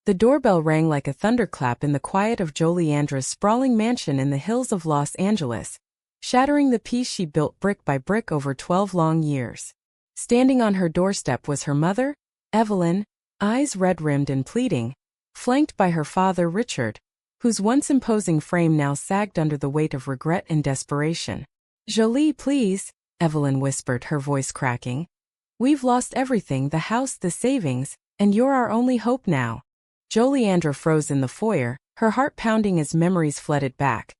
The doorbell rang like a thunderclap in the quiet of Jolieandra's sprawling mansion in the hills of Los Angeles, shattering the peace she built brick by brick over 12 long years. Standing on her doorstep was her mother, Evelyn, eyes red-rimmed and pleading, flanked by her father Richard, whose once imposing frame now sagged under the weight of regret and desperation. "Jolie, please," Evelyn whispered, her voice cracking. "We've lost everything, the house, the savings, and you're our only hope now." Jolieandra froze in the foyer, her heart pounding as memories flooded back.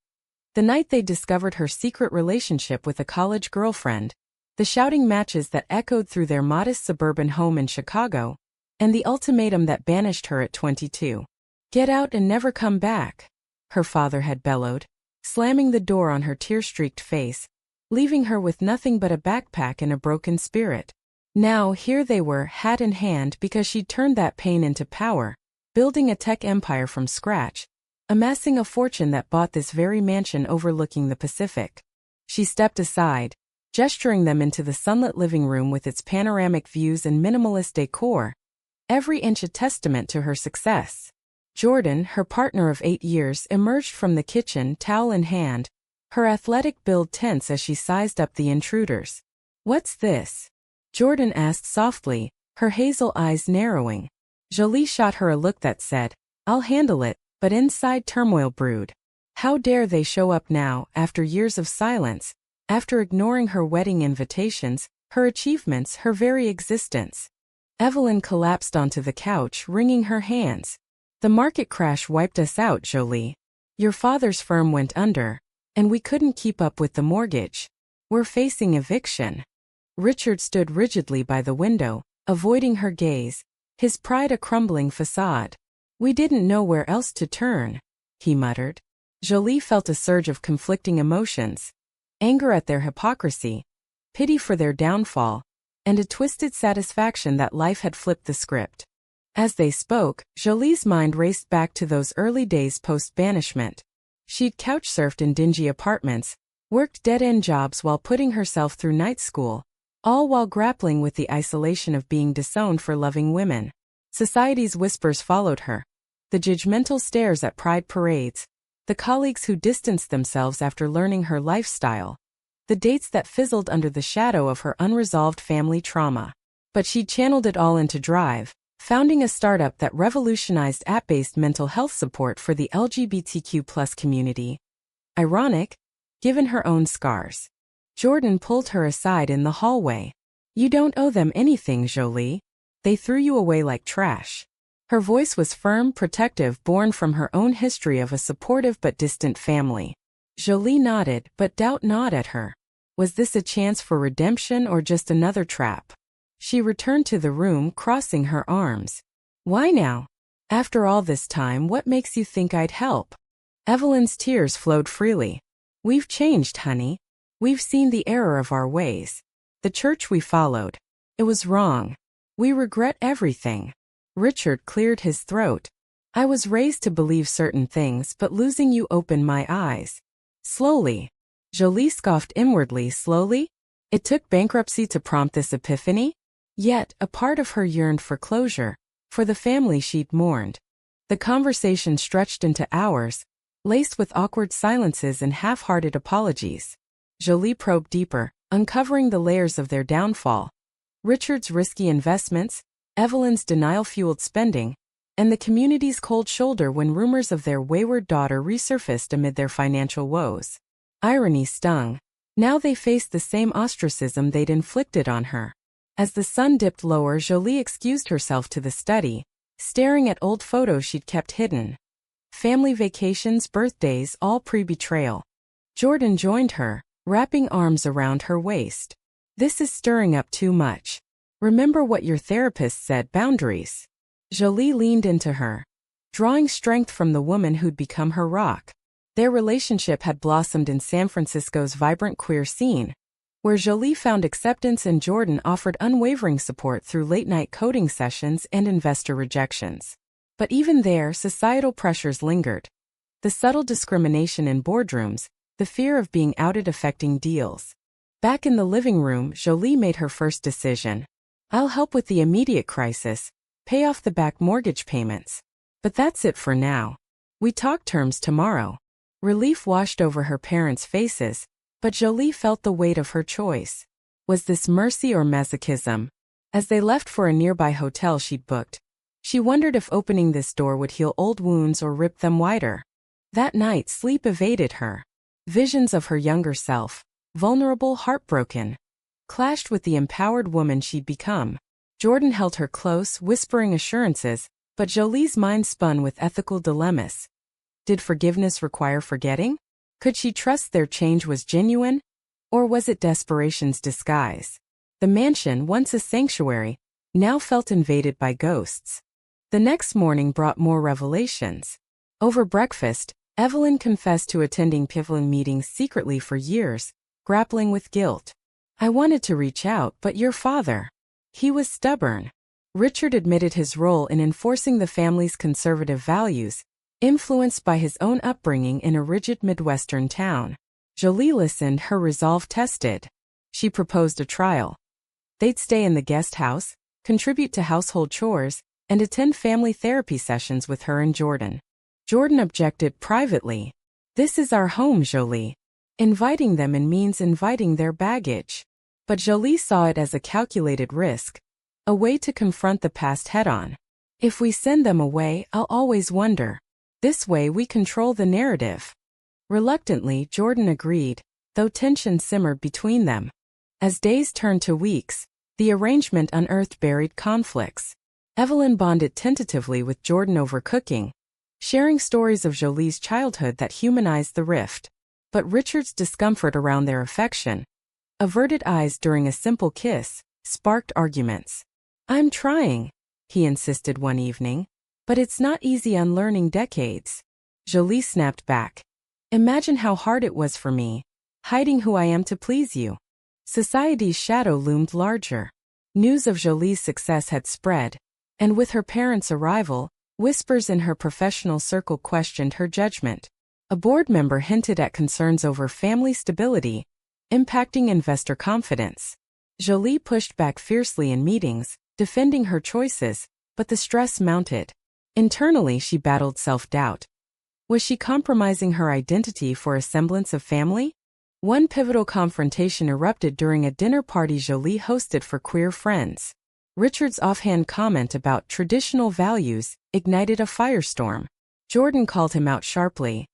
The night they discovered her secret relationship with a college girlfriend, the shouting matches that echoed through their modest suburban home in Chicago, and the ultimatum that banished her at 22. "Get out and never come back," her father had bellowed, slamming the door on her tear-streaked face, leaving her with nothing but a backpack and a broken spirit. Now here they were, hat in hand, because she'd turned that pain into power, building a tech empire from scratch, amassing a fortune that bought this very mansion overlooking the Pacific. She stepped aside, gesturing them into the sunlit living room with its panoramic views and minimalist decor, every inch a testament to her success. Jordan, her partner of 8 years, emerged from the kitchen, towel in hand, her athletic build tense as she sized up the intruders. "What's this?" Jordan asked softly, her hazel eyes narrowing. Jolie shot her a look that said, "I'll handle it," but inside turmoil brewed. How dare they show up now, after years of silence, after ignoring her wedding invitations, her achievements, her very existence? Evelyn collapsed onto the couch, wringing her hands. "The market crash wiped us out, Jolie. Your father's firm went under, and we couldn't keep up with the mortgage. We're facing eviction." Richard stood rigidly by the window, avoiding her gaze, his pride a crumbling facade. "We didn't know where else to turn," he muttered. Jolie felt a surge of conflicting emotions: anger at their hypocrisy, pity for their downfall, and a twisted satisfaction that life had flipped the script. As they spoke, Jolie's mind raced back to those early days post-banishment. She'd couch-surfed in dingy apartments, worked dead-end jobs while putting herself through night school, all while grappling with the isolation of being disowned for loving women. Society's whispers followed her. The judgmental stares at pride parades, the colleagues who distanced themselves after learning her lifestyle, the dates that fizzled under the shadow of her unresolved family trauma. But she channeled it all into drive, founding a startup that revolutionized app-based mental health support for the LGBTQ+ community. Ironic, given her own scars. Jordan pulled her aside in the hallway. "You don't owe them anything, Jolie. They threw you away like trash." Her voice was firm, protective, born from her own history of a supportive but distant family. Jolie nodded, but doubt gnawed at her. Was this a chance for redemption or just another trap? She returned to the room, crossing her arms. "Why now? After all this time, what makes you think I'd help?" Evelyn's tears flowed freely. "We've changed, honey. We've seen the error of our ways. The church we followed. It was wrong. We regret everything." Richard cleared his throat. "I was raised to believe certain things, but losing you opened my eyes." Slowly. Jolie scoffed inwardly. Slowly? It took bankruptcy to prompt this epiphany? Yet, a part of her yearned for closure, for the family she'd mourned. The conversation stretched into hours, laced with awkward silences and half-hearted apologies. Jolie probed deeper, uncovering the layers of their downfall. Richard's risky investments, Evelyn's denial-fueled spending, and the community's cold shoulder when rumors of their wayward daughter resurfaced amid their financial woes. Irony stung. Now they faced the same ostracism they'd inflicted on her. As the sun dipped lower, Jolie excused herself to the study, staring at old photos she'd kept hidden. Family vacations, birthdays, all pre-betrayal. Jordan joined her, wrapping arms around her waist. "This is stirring up too much. Remember what your therapist said, boundaries." Jolie leaned into her, drawing strength from the woman who'd become her rock. Their relationship had blossomed in San Francisco's vibrant queer scene, where Jolie found acceptance and Jordan offered unwavering support through late-night coding sessions and investor rejections. But even there, societal pressures lingered. The subtle discrimination in boardrooms, the fear of being outed affecting deals. Back in the living room, Jolie made her first decision. "I'll help with the immediate crisis, pay off the back mortgage payments. But that's it for now. We talk terms tomorrow. Relief washed over her parents' faces, but Jolie felt the weight of her choice. Was this mercy or masochism? As they left for a nearby hotel she'd booked, she wondered if opening this door would heal old wounds or rip them wider. That night, sleep evaded her. Visions of her younger self, vulnerable, heartbroken, clashed with the empowered woman she'd become. Jordan held her close, whispering assurances, but Jolie's mind spun with ethical dilemmas. Did forgiveness require forgetting? Could she trust their change was genuine? Or was it desperation's disguise? The mansion, once a sanctuary, now felt invaded by ghosts. The next morning brought more revelations. Over breakfast, Evelyn confessed to attending pivotal meetings secretly for years, grappling with guilt. I wanted to reach out, but your father. He was stubborn. Richard admitted his role in enforcing the family's conservative values, influenced by his own upbringing in a rigid Midwestern town. Jolie listened, her resolve tested. She proposed a trial. They'd stay in the guest house, contribute to household chores, and attend family therapy sessions with her and Jordan. Jordan objected privately. This is our home, Jolie. Inviting them in means inviting their baggage. But Jolie saw it as a calculated risk, a way to confront the past head-on. If we send them away, I'll always wonder. This way we control the narrative. Reluctantly, Jordan agreed, though tension simmered between them. As days turned to weeks, the arrangement unearthed buried conflicts. Evelyn bonded tentatively with Jordan over cooking, sharing stories of Jolie's childhood that humanized the rift. But Richard's discomfort around their affection, averted eyes during a simple kiss, sparked arguments. I'm trying, he insisted one evening, but it's not easy unlearning decades. Jolie snapped back. Imagine how hard it was for me, hiding who I am to please you. Society's shadow loomed larger. News of Jolie's success had spread, and with her parents' arrival, whispers in her professional circle questioned her judgment. A board member hinted at concerns over family stability, impacting investor confidence. Jolie pushed back fiercely in meetings, defending her choices, but the stress mounted. Internally, she battled self-doubt. Was she compromising her identity for a semblance of family? One pivotal confrontation erupted during a dinner party Jolie hosted for queer friends. Richard's offhand comment about traditional values ignited a firestorm. Jordan called him out sharply.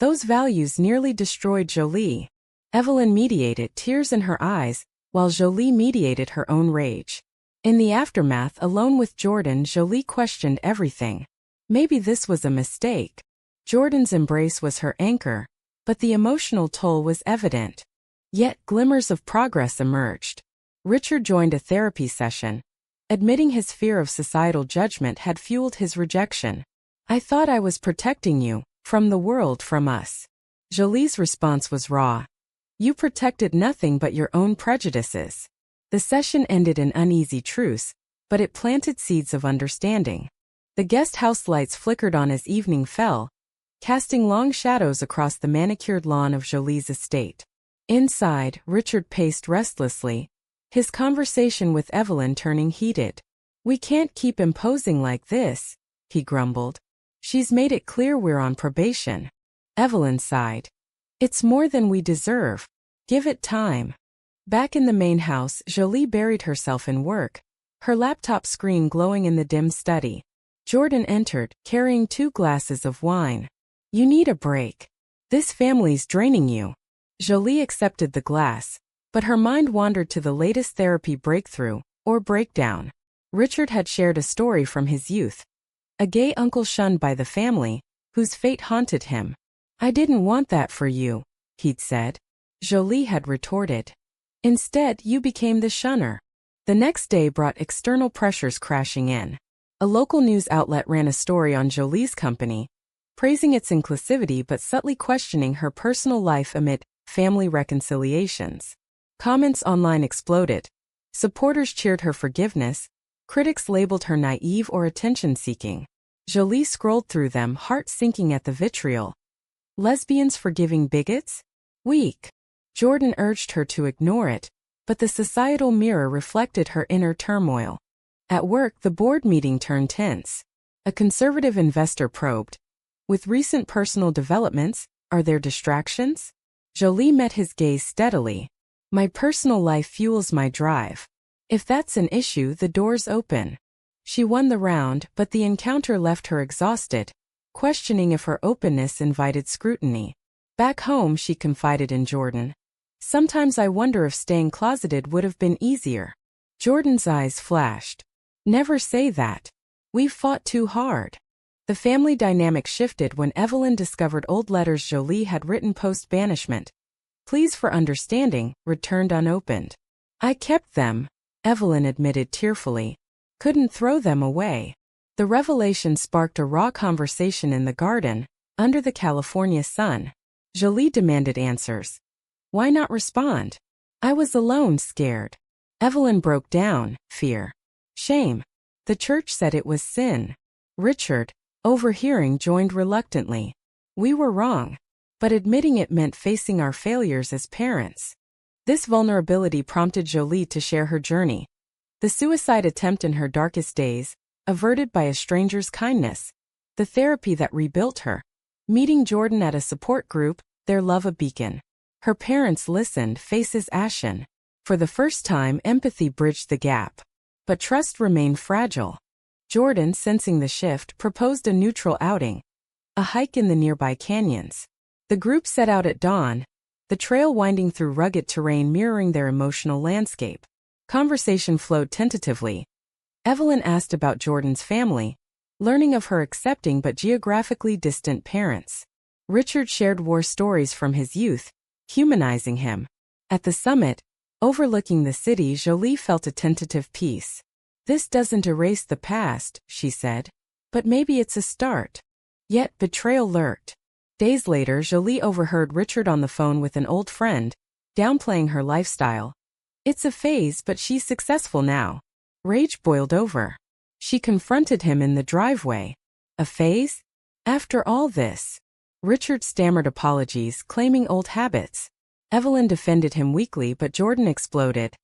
Those values nearly destroyed Jolie. Evelyn mediated, tears in her eyes, while Jolie mediated her own rage. In the aftermath, alone with Jordan, Jolie questioned everything. Maybe this was a mistake. Jordan's embrace was her anchor, but the emotional toll was evident. Yet glimmers of progress emerged. Richard joined a therapy session, admitting his fear of societal judgment had fueled his rejection. I thought I was protecting you, from the world, from us. Jolie's response was raw. You protected nothing but your own prejudices. The session ended in uneasy truce, but it planted seeds of understanding. The guest house lights flickered on as evening fell, casting long shadows across the manicured lawn of Jolie's estate. Inside, Richard paced restlessly, his conversation with Evelyn turning heated. We can't keep imposing like this, he grumbled. She's made it clear we're on probation. Evelyn sighed. It's more than we deserve. Give it time. Back in the main house, Jolie buried herself in work, her laptop screen glowing in the dim study. Jordan entered, carrying 2 glasses of wine. You need a break. This family's draining you. Jolie accepted the glass, but her mind wandered to the latest therapy breakthrough, or breakdown. Richard had shared a story from his youth. A gay uncle shunned by the family, whose fate haunted him. I didn't want that for you, he'd said. Jolie had retorted. Instead, you became the shunner. The next day brought external pressures crashing in. A local news outlet ran a story on Jolie's company, praising its inclusivity but subtly questioning her personal life amid family reconciliations. Comments online exploded. Supporters cheered her forgiveness. Critics labeled her naive or attention-seeking. Jolie scrolled through them, heart sinking at the vitriol. Lesbians forgiving bigots? Weak. Jordan urged her to ignore it, but the societal mirror reflected her inner turmoil. At work, the board meeting turned tense. A conservative investor probed. With recent personal developments, are there distractions? Jolie met his gaze steadily. My personal life fuels my drive. If that's an issue, the door's open. She won the round, but the encounter left her exhausted, questioning if her openness invited scrutiny. Back home, she confided in Jordan. Sometimes I wonder if staying closeted would have been easier. Jordan's eyes flashed. Never say that. We've fought too hard. The family dynamic shifted when Evelyn discovered old letters Jolie had written post-banishment. Pleas for understanding, returned unopened. I kept them, Evelyn admitted tearfully. Couldn't throw them away. The revelation sparked a raw conversation in the garden, under the California sun. Jolie demanded answers. Why not respond? I was alone, scared. Evelyn broke down, fear. Shame. The church said it was sin. Richard, overhearing, joined reluctantly. We were wrong. But admitting it meant facing our failures as parents. This vulnerability prompted Jolie to share her journey. The suicide attempt in her darkest days, averted by a stranger's kindness. The therapy that rebuilt her. Meeting Jordan at a support group, their love a beacon. Her parents listened, faces ashen. For the first time, empathy bridged the gap. But trust remained fragile. Jordan, sensing the shift, proposed a neutral outing. A hike in the nearby canyons. The group set out at dawn, the trail winding through rugged terrain mirroring their emotional landscape. Conversation flowed tentatively. Evelyn asked about Jordan's family, learning of her accepting but geographically distant parents. Richard shared war stories from his youth, humanizing him. At the summit, overlooking the city, Jolie felt a tentative peace. This doesn't erase the past, she said. But maybe it's a start. Yet betrayal lurked. Days later, Jolie overheard Richard on the phone with an old friend, downplaying her lifestyle. It's a phase, but she's successful now. Rage boiled over. She confronted him in the driveway. A phase? After all this? Richard stammered apologies, claiming old habits. Evelyn defended him weakly, but Jordan exploded.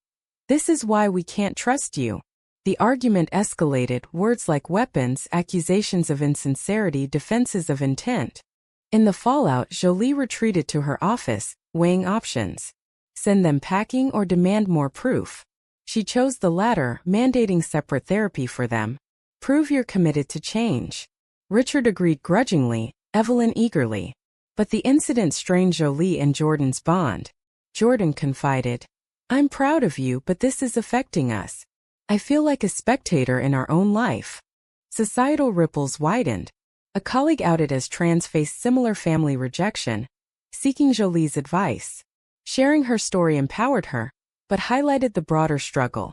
This is why we can't trust you. The argument escalated, words like weapons, accusations of insincerity, defenses of intent. In the fallout, Jolie retreated to her office, weighing options. Send them packing or demand more proof. She chose the latter, mandating separate therapy for them. Prove you're committed to change. Richard agreed grudgingly, Evelyn eagerly. But the incident strained Jolie and Jordan's bond. Jordan confided, I'm proud of you, but this is affecting us. I feel like a spectator in our own life. Societal ripples widened. A colleague outed as trans faced similar family rejection, seeking Jolie's advice. Sharing her story empowered her, but highlighted the broader struggle.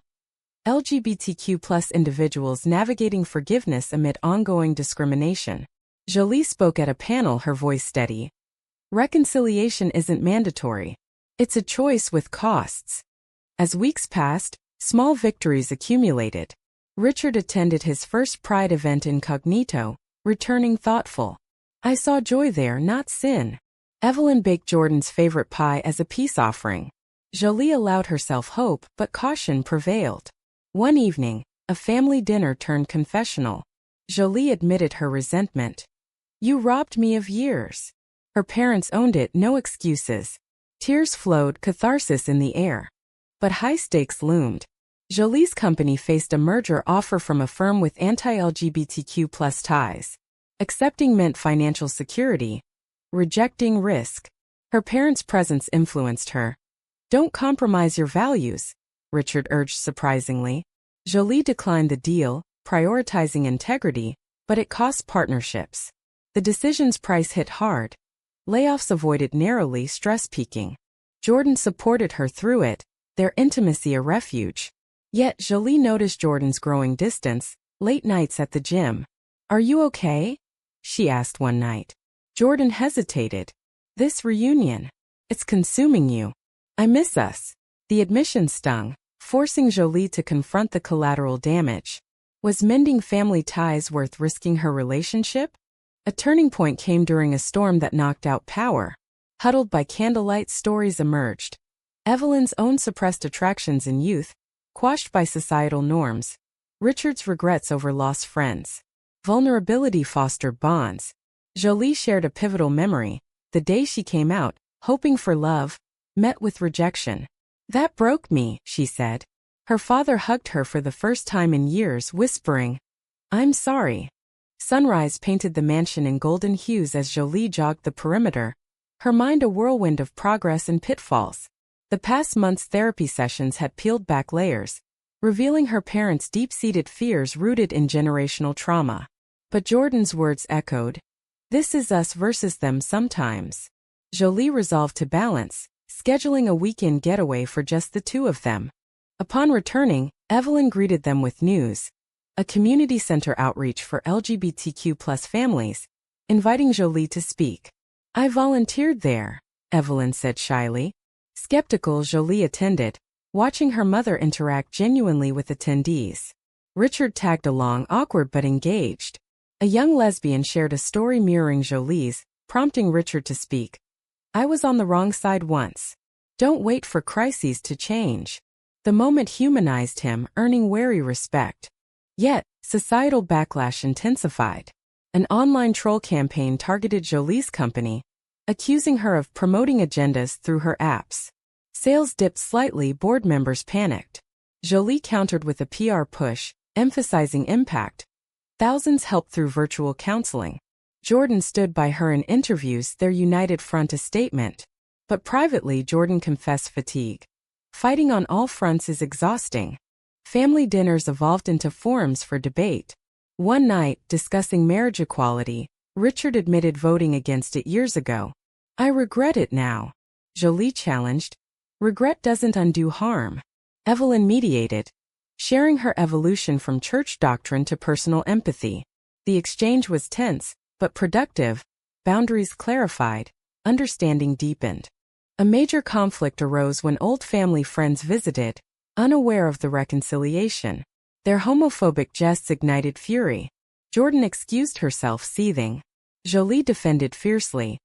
LGBTQ+ individuals navigating forgiveness amid ongoing discrimination. Jolie spoke at a panel, her voice steady. Reconciliation isn't mandatory. It's a choice with costs. As weeks passed, small victories accumulated. Richard attended his first Pride event incognito, returning thoughtful. I saw joy there, not sin. Evelyn baked Jordan's favorite pie as a peace offering. Jolie allowed herself hope, but caution prevailed. One evening, a family dinner turned confessional. Jolie admitted her resentment. You robbed me of years. Her parents owned it, no excuses. Tears flowed, catharsis in the air. But high stakes loomed. Jolie's company faced a merger offer from a firm with anti-LGBTQ+ ties. Accepting meant financial security. Rejecting risk. Her parents' presence influenced her. Don't compromise your values, Richard urged surprisingly. Jolie declined the deal, prioritizing integrity, but it cost partnerships. The decision's price hit hard. Layoffs avoided narrowly, stress peaking. Jordan supported her through it, their intimacy a refuge. Yet Jolie noticed Jordan's growing distance, late nights at the gym. Are you okay? She asked one night. Jordan hesitated. This reunion. It's consuming you. I miss us. The admission stung, forcing Jolie to confront the collateral damage. Was mending family ties worth risking her relationship? A turning point came during a storm that knocked out power. Huddled by candlelight, stories emerged. Evelyn's own suppressed attractions in youth, quashed by societal norms. Richard's regrets over lost friends. Vulnerability fostered bonds. Jolie shared a pivotal memory, the day she came out, hoping for love, met with rejection. "That broke me," she said. Her father hugged her for the first time in years, whispering, "I'm sorry." Sunrise painted the mansion in golden hues as Jolie jogged the perimeter, her mind a whirlwind of progress and pitfalls. The past month's therapy sessions had peeled back layers, revealing her parents' deep-seated fears rooted in generational trauma. But Jordan's words echoed, "This is us versus them sometimes." Jolie resolved to balance, scheduling a weekend getaway for just the two of them. Upon returning, Evelyn greeted them with news: a community center outreach for LGBTQ+ families, inviting Jolie to speak. "I volunteered there," Evelyn said shyly. Skeptical, Jolie attended, watching her mother interact genuinely with attendees. Richard tagged along, awkward but engaged. A young lesbian shared a story mirroring Jolie's, prompting Richard to speak. "I was on the wrong side once. Don't wait for crises to change." The moment humanized him, earning wary respect. Yet, societal backlash intensified. An online troll campaign targeted Jolie's company, accusing her of promoting agendas through her apps. Sales dipped slightly, board members panicked. Jolie countered with a PR push, emphasizing impact. Thousands helped through virtual counseling. Jordan stood by her in interviews, their united front a statement. But privately, Jordan confessed fatigue. "Fighting on all fronts is exhausting." Family dinners evolved into forums for debate. One night, discussing marriage equality, Richard admitted voting against it years ago. "I regret it now." Jolie challenged. "Regret doesn't undo harm." Evelyn mediated, sharing her evolution from church doctrine to personal empathy. The exchange was tense, but productive. Boundaries clarified, understanding deepened. A major conflict arose when old family friends visited, unaware of the reconciliation. Their homophobic jests ignited fury. Jordan excused herself, seething. Jolie defended fiercely.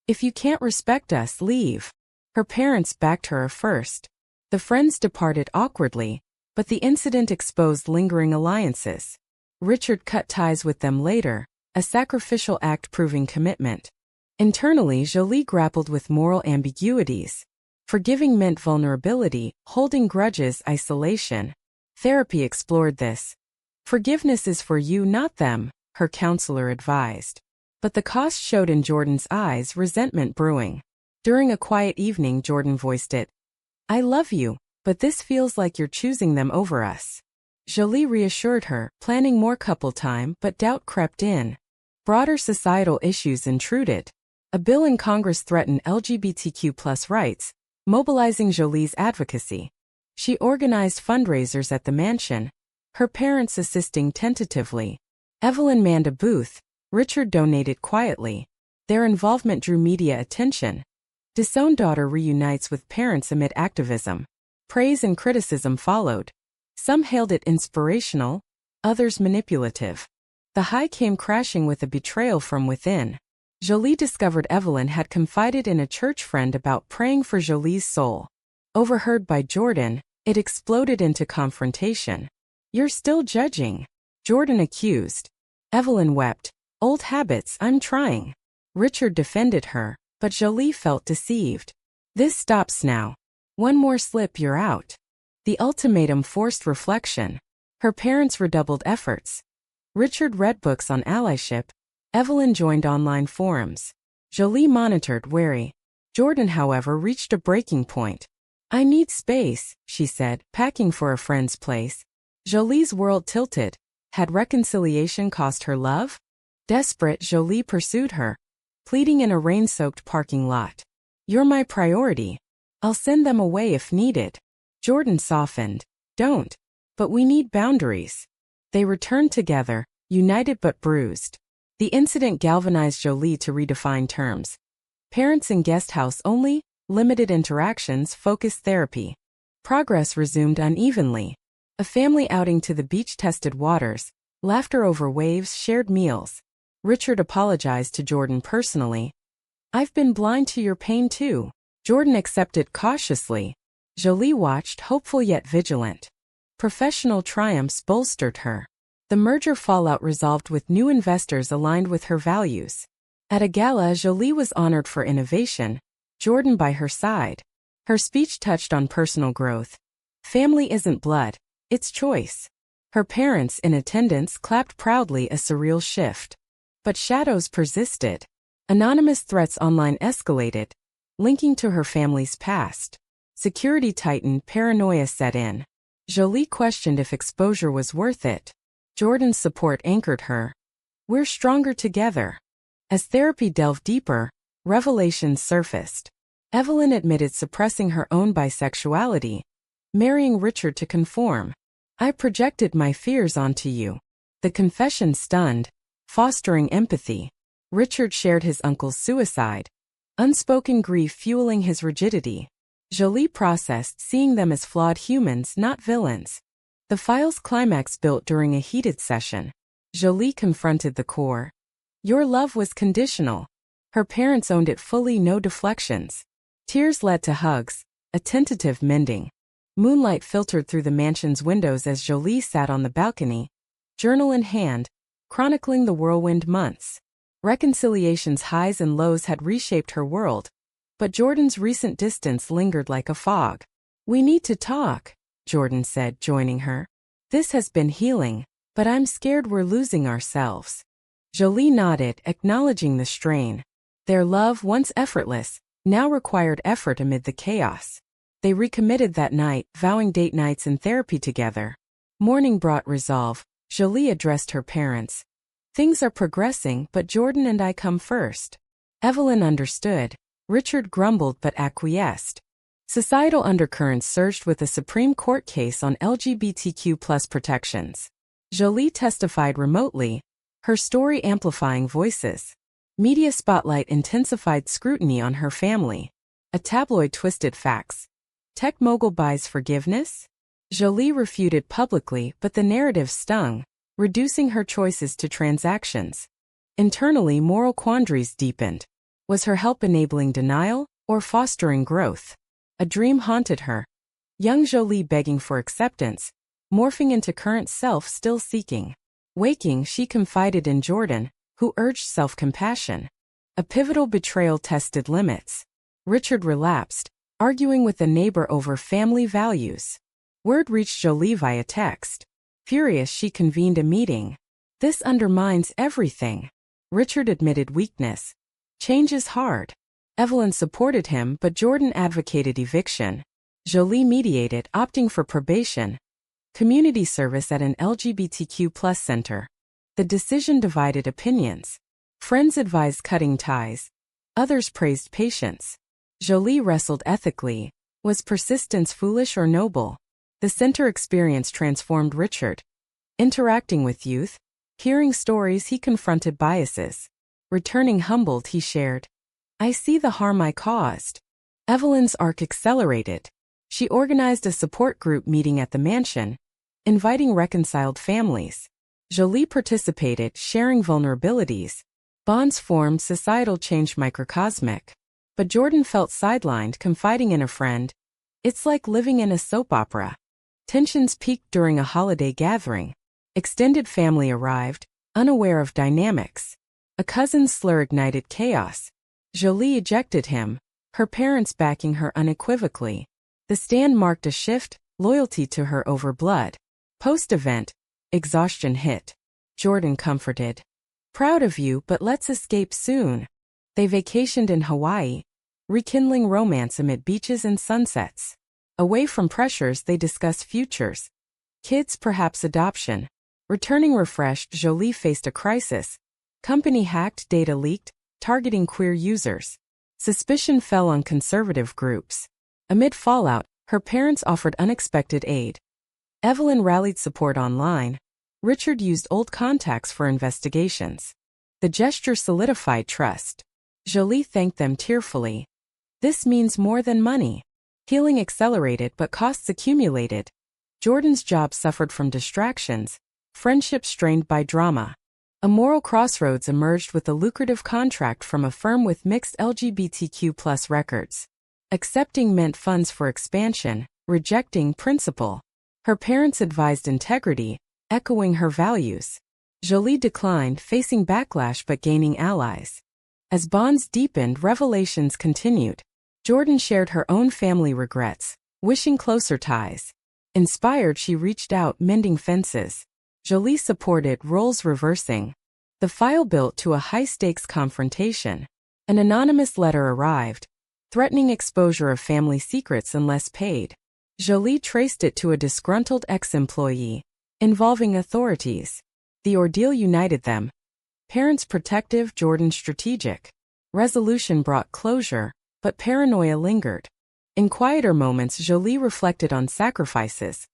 "If you can't respect us, leave." Her parents backed her first. The friends departed awkwardly, but the incident exposed lingering alliances. Richard cut ties with them later, a sacrificial act proving commitment. Internally, Jolie grappled with moral ambiguities. Forgiving meant vulnerability, holding grudges, isolation. Therapy explored this. "Forgiveness is for you, not them," her counselor advised. But the cost showed in Jordan's eyes, resentment brewing. During a quiet evening, Jordan voiced it. "I love you, but this feels like you're choosing them over us." Jolie reassured her, planning more couple time, but doubt crept in. Broader societal issues intruded. A bill in Congress threatened LGBTQ+ rights, mobilizing Jolie's advocacy. She organized fundraisers at the mansion, her parents assisting tentatively. Evelyn manned a booth, Richard donated quietly. Their involvement drew media attention. Disowned daughter reunites with parents amid activism. Praise and criticism followed. Some hailed it inspirational, others manipulative. The high came crashing with a betrayal from within. Jolie discovered Evelyn had confided in a church friend about praying for Jolie's soul. Overheard by Jordan, it exploded into confrontation. "You're still judging," Jordan accused. Evelyn wept. "Old habits, I'm trying." Richard defended her, but Jolie felt deceived. "This stops now. One more slip, you're out." The ultimatum forced reflection. Her parents redoubled efforts. Richard read books on allyship. Evelyn joined online forums. Jolie monitored, wary. Jordan, however, reached a breaking point. "I need space," she said, packing for a friend's place. Jolie's world tilted. Had reconciliation cost her love? Desperate, Jolie pursued her, pleading in a rain-soaked parking lot. "You're my priority. I'll send them away if needed." Jordan softened. "Don't. But we need boundaries." They returned together, united but bruised. The incident galvanized Jolie to redefine terms. Parents in guest house only, limited interactions, focused therapy. Progress resumed unevenly. A family outing to the beach tested waters, laughter over waves, shared meals. Richard apologized to Jordan personally. "I've been blind to your pain too." Jordan accepted cautiously. Jolie watched, hopeful yet vigilant. Professional triumphs bolstered her. The merger fallout resolved with new investors aligned with her values. At a gala, Jolie was honored for innovation, Jordan by her side. Her speech touched on personal growth. Family isn't blood, it's choice. Her parents in attendance clapped proudly, a surreal shift. But shadows persisted. Anonymous threats online escalated, linking to her family's past. Security tightened, paranoia set in. Jolie questioned if exposure was worth it. Jordan's support anchored her. We're stronger together. As therapy delved deeper, revelations surfaced. Evelyn admitted suppressing her own bisexuality, marrying Richard to conform. I projected my fears onto you. The confession stunned, fostering empathy. Richard shared his uncle's suicide, unspoken grief fueling his rigidity. Jolie processed, seeing them as flawed humans, not villains. The file's climax built during a heated session. Jolie confronted the core. Your love was conditional. Her parents owned it fully, no deflections. Tears led to hugs, a tentative mending. Moonlight filtered through the mansion's windows as Jolie sat on the balcony, journal in hand, chronicling the whirlwind months. Reconciliation's highs and lows had reshaped her world, but Jordan's recent distance lingered like a fog. We need to talk, Jordan said, joining her. This has been healing, but I'm scared we're losing ourselves. Jolie nodded, acknowledging the strain. Their love, once effortless, now required effort amid the chaos. They recommitted that night, vowing date nights and therapy together. Morning brought resolve. Jolie addressed her parents. Things are progressing, but Jordan and I come first. Evelyn understood. Richard grumbled but acquiesced. Societal undercurrents surged with a Supreme Court case on LGBTQ+ protections. Jolie testified remotely, her story amplifying voices. Media spotlight intensified scrutiny on her family. A tabloid twisted facts. Tech mogul buys forgiveness? Jolie refuted publicly, but the narrative stung, reducing her choices to transactions. Internally, moral quandaries deepened. Was her help enabling denial, or fostering growth? A dream haunted her. Young Jolie begging for acceptance, morphing into current self still seeking. Waking, she confided in Jordan, who urged self-compassion. A pivotal betrayal tested limits. Richard relapsed, arguing with a neighbor over family values. Word reached Jolie via text. Furious, she convened a meeting. This undermines everything. Richard admitted weakness. Change is hard. Evelyn supported him, but Jordan advocated eviction. Jolie mediated, opting for probation. Community service at an LGBTQ+ center. The decision divided opinions. Friends advised cutting ties. Others praised patience. Jolie wrestled ethically. Was persistence foolish or noble? The center experience transformed Richard. Interacting with youth, hearing stories, he confronted biases. Returning humbled, he shared, I see the harm I caused. Evelyn's arc accelerated. She organized a support group meeting at the mansion, inviting reconciled families. Jolie participated, sharing vulnerabilities. Bonds formed, societal change microcosmic. But Jordan felt sidelined, confiding in a friend. It's like living in a soap opera. Tensions peaked during a holiday gathering. Extended family arrived, unaware of dynamics. A cousin's slur ignited chaos. Jolie ejected him, her parents backing her unequivocally. The stand marked a shift, loyalty to her over blood. Post-event, exhaustion hit. Jordan comforted. Proud of you, but let's escape soon. They vacationed in Hawaii, rekindling romance amid beaches and sunsets. Away from pressures, they discussed futures. Kids, perhaps adoption. Returning refreshed, Jolie faced a crisis. Company hacked, data leaked, targeting queer users. Suspicion fell on conservative groups. Amid fallout, her parents offered unexpected aid. Evelyn rallied support online. Richard used old contacts for investigations. The gesture solidified trust. Jolie thanked them tearfully. This means more than money. Healing accelerated, but costs accumulated. Jordan's job suffered from distractions, friendship strained by drama. A moral crossroads emerged with a lucrative contract from a firm with mixed LGBTQ+ records. Accepting meant funds for expansion, rejecting principle. Her parents advised integrity, echoing her values. Jolie declined, facing backlash but gaining allies. As bonds deepened, revelations continued. Jordan shared her own family regrets, wishing closer ties. Inspired, she reached out, mending fences. Jolie supported, roles reversing. The file built to a high-stakes confrontation. An anonymous letter arrived, threatening exposure of family secrets unless paid. Jolie traced it to a disgruntled ex-employee, involving authorities. The ordeal united them. Parents protective, Jordan strategic. Resolution brought closure, but paranoia lingered. In quieter moments, Jolie reflected on sacrifices.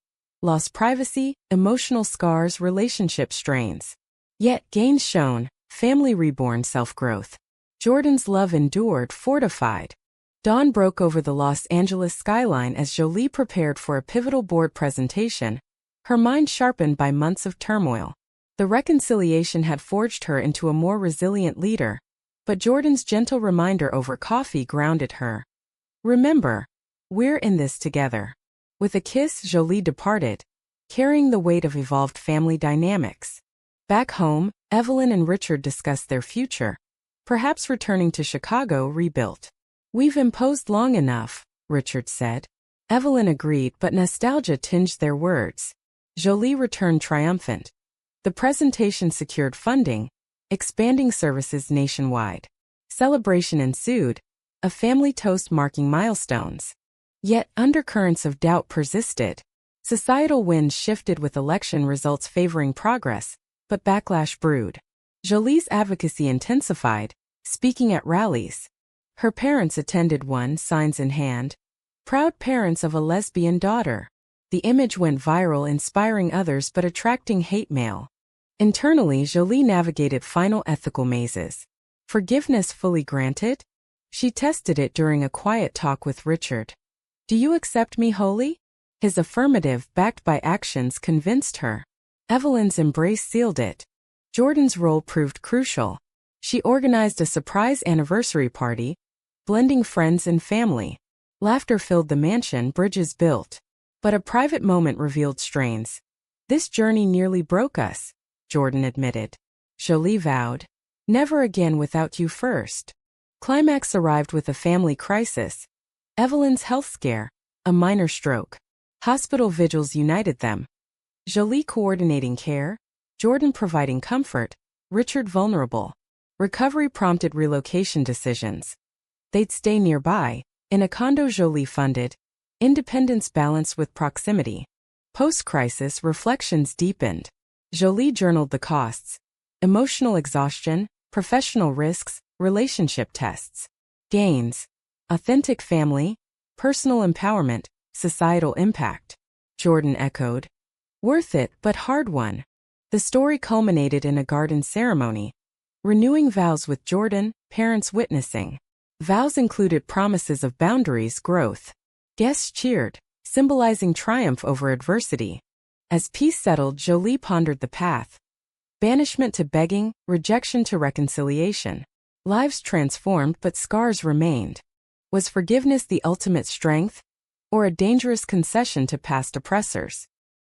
Lost privacy, emotional scars, relationship strains. Yet gains shown, family reborn, self-growth. Jordan's love endured, fortified. Dawn broke over the Los Angeles skyline as Jolie prepared for a pivotal board presentation, her mind sharpened by months of turmoil. The reconciliation had forged her into a more resilient leader, but Jordan's gentle reminder over coffee grounded her. Remember, we're in this together. With a kiss, Jolie departed, carrying the weight of evolved family dynamics. Back home, Evelyn and Richard discussed their future, perhaps returning to Chicago rebuilt. We've imposed long enough, Richard said. Evelyn agreed, but nostalgia tinged their words. Jolie returned triumphant. The presentation secured funding, expanding services nationwide. Celebration ensued, a family toast marking milestones. Yet undercurrents of doubt persisted. Societal winds shifted with election results favoring progress, but backlash brewed. Jolie's advocacy intensified, speaking at rallies. Her parents attended one, signs in hand. Proud parents of a lesbian daughter. The image went viral, inspiring others but attracting hate mail. Internally, Jolie navigated final ethical mazes. Forgiveness fully granted? She tested it during a quiet talk with Richard. Do you accept me wholly? His affirmative, backed by actions, convinced her. Evelyn's embrace sealed it. Jordan's role proved crucial. She organized a surprise anniversary party, blending friends and family. Laughter filled the mansion, bridges built. But a private moment revealed strains. This journey nearly broke us, Jordan admitted. Jolie vowed, never again without you first. Climax arrived with a family crisis. Evelyn's health scare, a minor stroke. Hospital vigils united them. Jolie coordinating care, Jordan providing comfort, Richard vulnerable. Recovery prompted relocation decisions. They'd stay nearby, in a condo Jolie funded. Independence balanced with proximity. Post-crisis, reflections deepened. Jolie journaled the costs. Emotional exhaustion, professional risks, relationship tests. Gains. Authentic family, personal empowerment, societal impact. Jordan echoed. Worth it, but hard one. The story culminated in a garden ceremony. Renewing vows with Jordan, parents witnessing. Vows included promises of boundaries, growth. Guests cheered, symbolizing triumph over adversity. As peace settled, Jolie pondered the path. Banishment to begging, rejection to reconciliation. Lives transformed but scars remained. Was forgiveness the ultimate strength? Or a dangerous concession to past oppressors?